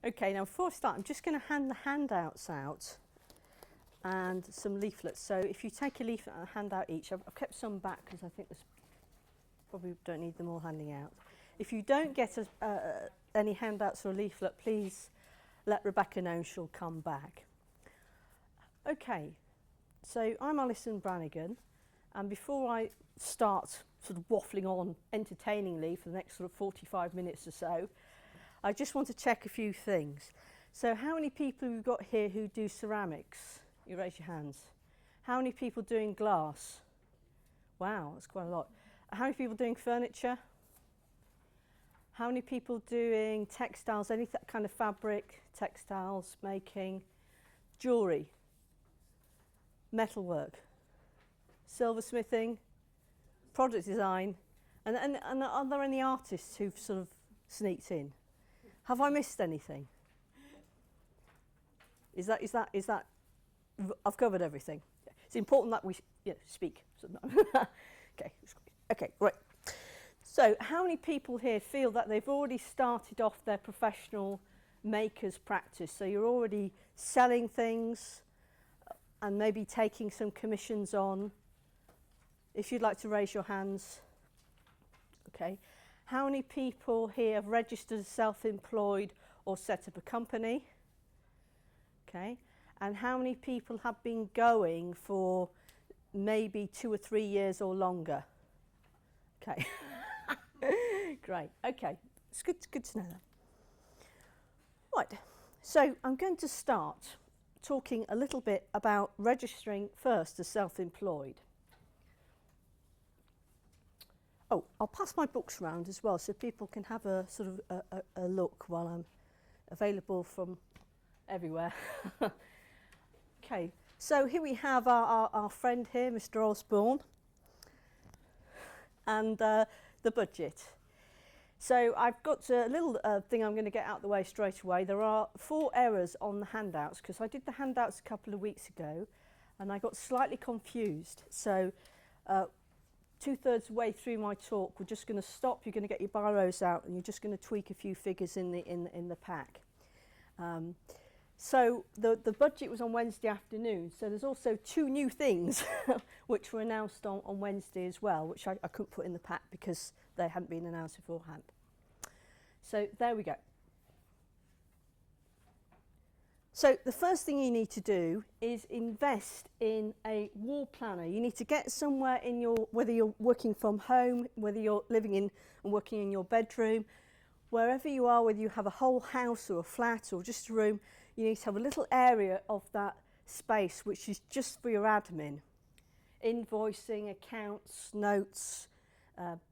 Okay, now before I start, I'm just going to hand the handouts out and some leaflets. So if you take a leaflet and a handout each, I've kept some back because I think there's probably don't need them all handing out. If you don't get any handouts or a leaflet, please let Rebecca know, she'll come back. Okay, so I'm Alison Branagan, and before I start sort of waffling on entertainingly for the next sort of 45 minutes or so, I just want to check a few things. So how many people have we got here who do ceramics? You raise your hands. How many people doing glass? Wow, that's quite a lot. How many people doing furniture? How many people doing textiles, any kind of fabric, textiles, making, jewellery, metalwork, silversmithing, product design, and are there any artists who've sort of sneaked in? Have I missed anything? Is that? I've covered everything. It's important that we speak. Okay, right. So, how many people here feel that they've already started off their professional maker's practice? So you're already selling things and maybe taking some commissions on. If you'd like to raise your hands. Okay. How many people here have registered as self-employed or set up a company? Okay. And how many people have been going for maybe 2 or 3 years or longer? Okay. Great. Okay. It's good to know that. Right. So I'm going to start talking a little bit about registering first as self-employed. Oh, I'll pass my books around as well so people can have a sort of a look while I'm available from everywhere. Okay, so here we have our friend here, Mr. Osborne, and the budget. So I've got a little thing I'm going to get out of the way straight away. There are 4 errors on the handouts because I did the handouts a couple of weeks ago and I got slightly confused. So 2/3 way through my talk, we're just going to stop. You're going to get your biros out, and you're just going to tweak a few figures in the pack. So the budget was on Wednesday afternoon. So there's also 2 new things which were announced on Wednesday as well, which I couldn't put in the pack because they hadn't been announced beforehand. So there we go. So the first thing you need to do is invest in a wall planner. You need to get somewhere in whether you're working from home, whether you're living in and working in your bedroom, wherever you are, whether you have a whole house or a flat or just a room, you need to have a little area of that space which is just for your admin. Invoicing, accounts, notes,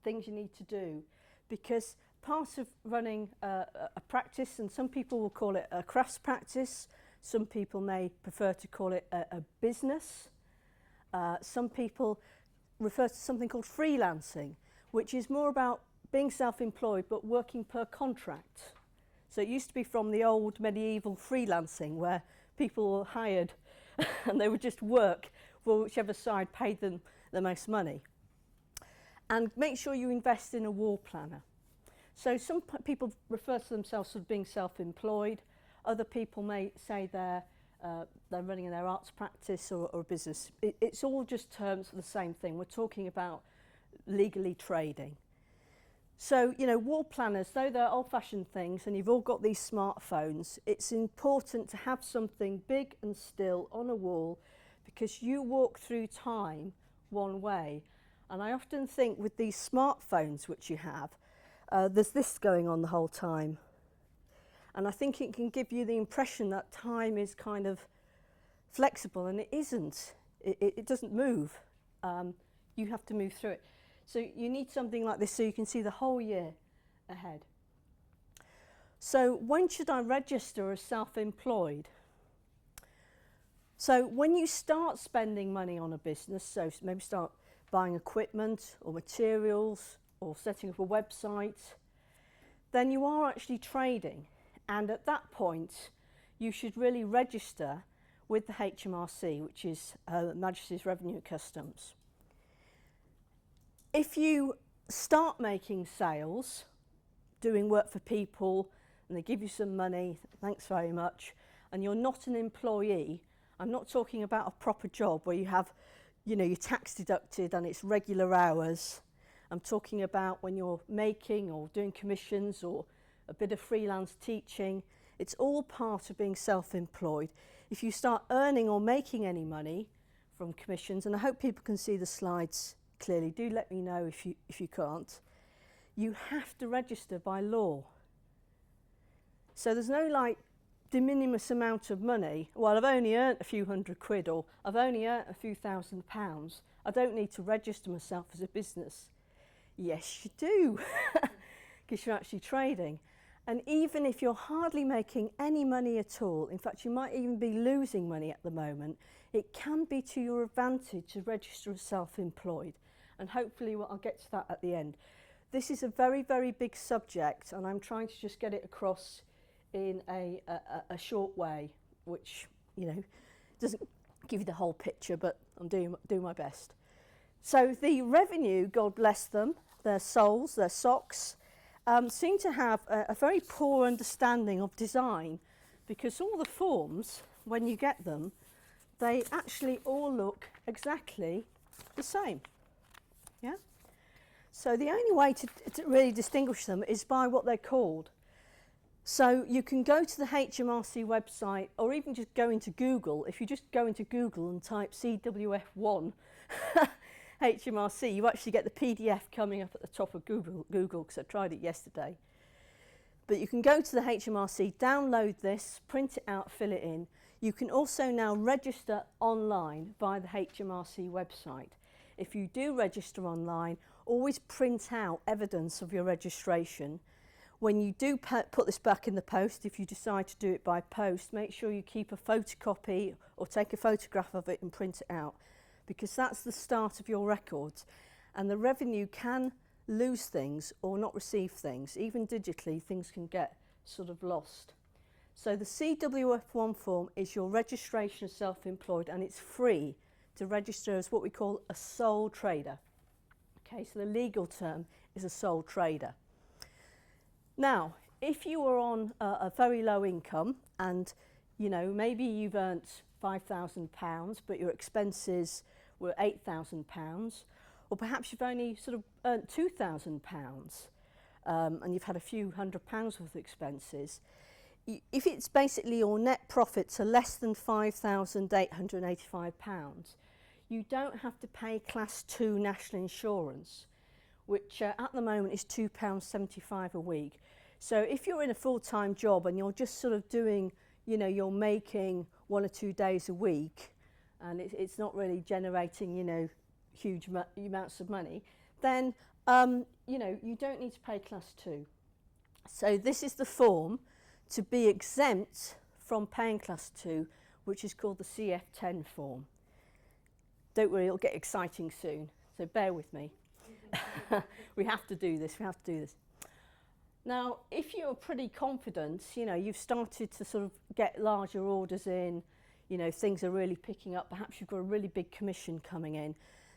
things you need to do. Because part of running a practice, and some people will call it a crafts practice, some people may prefer to call it a business. Some people refer to something called freelancing, which is more about being self-employed but working per contract. So it used to be from the old medieval freelancing where people were hired and they would just work for whichever side paid them the most money. And make sure you invest in a wall planner. So some people refer to themselves as being self-employed. Other people may say they're running their arts practice or a business. It's all just terms for the same thing. We're talking about legally trading. So, wall planners, though they're old-fashioned things and you've all got these smartphones, it's important to have something big and still on a wall because you walk through time one way. And I often think with these smartphones which you have, there's this going on the whole time. And I think it can give you the impression that time is kind of flexible, and it isn't. It doesn't move. You have to move through it. So you need something like this so you can see the whole year ahead. So when should I register as self-employed? So when you start spending money on a business, so maybe start buying equipment or materials or setting up a website, then you are actually trading. And at that point, you should really register with the HMRC, which is Majesty's Revenue and Customs. If you start making sales, doing work for people, and they give you some money, thanks very much, and you're not an employee. I'm not talking about a proper job where you have, you know, your tax deducted and it's regular hours. I'm talking about when you're making or doing commissions or a bit of freelance teaching. It's all part of being self-employed. If you start earning or making any money from commissions, and I hope people can see the slides clearly, do let me know if you can't, you have to register by law. So there's no like de minimis amount of money. Well, I've only earned a few £100 or I've only earned a few £1,000s. I don't need to register myself as a business. Yes, you do, because you're actually trading. And even if you're hardly making any money at all, in fact, you might even be losing money at the moment, it can be to your advantage to register as self-employed. And hopefully I'll get to that at the end. This is a very, very big subject, and I'm trying to just get it across in a short way, which, you know, doesn't give you the whole picture, but I'm doing my best. So the revenue, God bless them, their souls, their socks, seem to have a very poor understanding of design, because all the forms, when you get them, they actually all look exactly the same. Yeah? So the only way to really distinguish them is by what they're called. So you can go to the HMRC website, or even just go into Google. If you just go into Google and type CWF1 HMRC, you actually get the PDF coming up at the top of Google, because I tried it yesterday. But you can go to the HMRC, download this, print it out, fill it in. You can also now register online via the HMRC website. If you do register online, always print out evidence of your registration. When you do put this back in the post, if you decide to do it by post, make sure you keep a photocopy or take a photograph of it and print it out, because that's the start of your records. And the revenue can lose things or not receive things. Even digitally, things can get sort of lost. So the CWF1 form is your registration as self-employed, and it's free to register as what we call a sole trader. Okay, so the legal term is a sole trader. Now, if you are on a very low income and, you know, maybe you've earned £5,000, but your expenses were £8,000, or perhaps you've only sort of earned £2,000 and you've had a few £100s worth of expenses, if it's basically your net profits are less than £5,885, you don't have to pay Class 2 national insurance, which at the moment is £2.75 a week. So if you're in a full-time job and you're just sort of doing, you know, you're making 1 or 2 days a week, and it's not really generating, you know, huge amounts of money, then, you know, you don't need to pay Class 2. So this is the form to be exempt from paying Class 2, which is called the CF10 form. Don't worry, it'll get exciting soon, so bear with me. We have to do this. Now, if you're pretty confident, you know, you've started to sort of get larger orders in, you know, things are really picking up, perhaps you've got a really big commission coming in,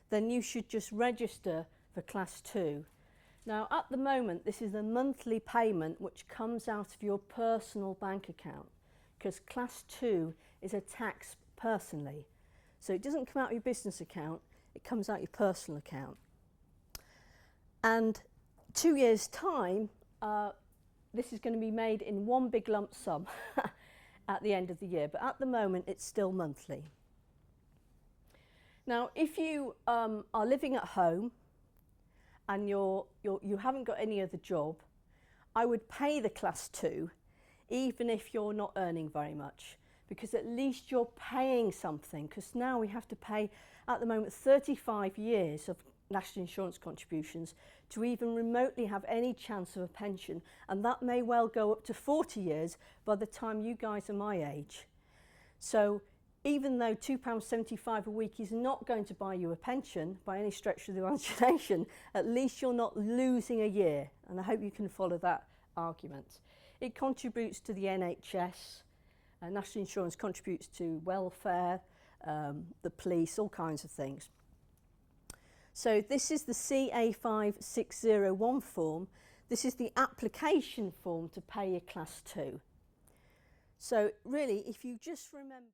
then you should just register for Class 2. Now, at the moment, this is a monthly payment which comes out of your personal bank account, because Class 2 is a tax personally. So it doesn't come out of your business account, it comes out your personal account. And 2 years' time, this is going to be made in one big lump sum at the end of the year, but at the moment it's still monthly. Now, if you are living at home and you haven't got any other job, I would pay the Class 2 even if you're not earning very much, because at least you're paying something, because now we have to pay at the moment 35 years of national insurance contributions to even remotely have any chance of a pension, and that may well go up to 40 years by the time you guys are my age. So even though £2.75 a week is not going to buy you a pension by any stretch of the imagination, at least you're not losing a year, and I hope you can follow that argument. It contributes to the NHS, national insurance contributes to welfare, the police, all kinds of things. So this is the CA5601 form. This is the application form to pay your Class 2. So really, if you just remember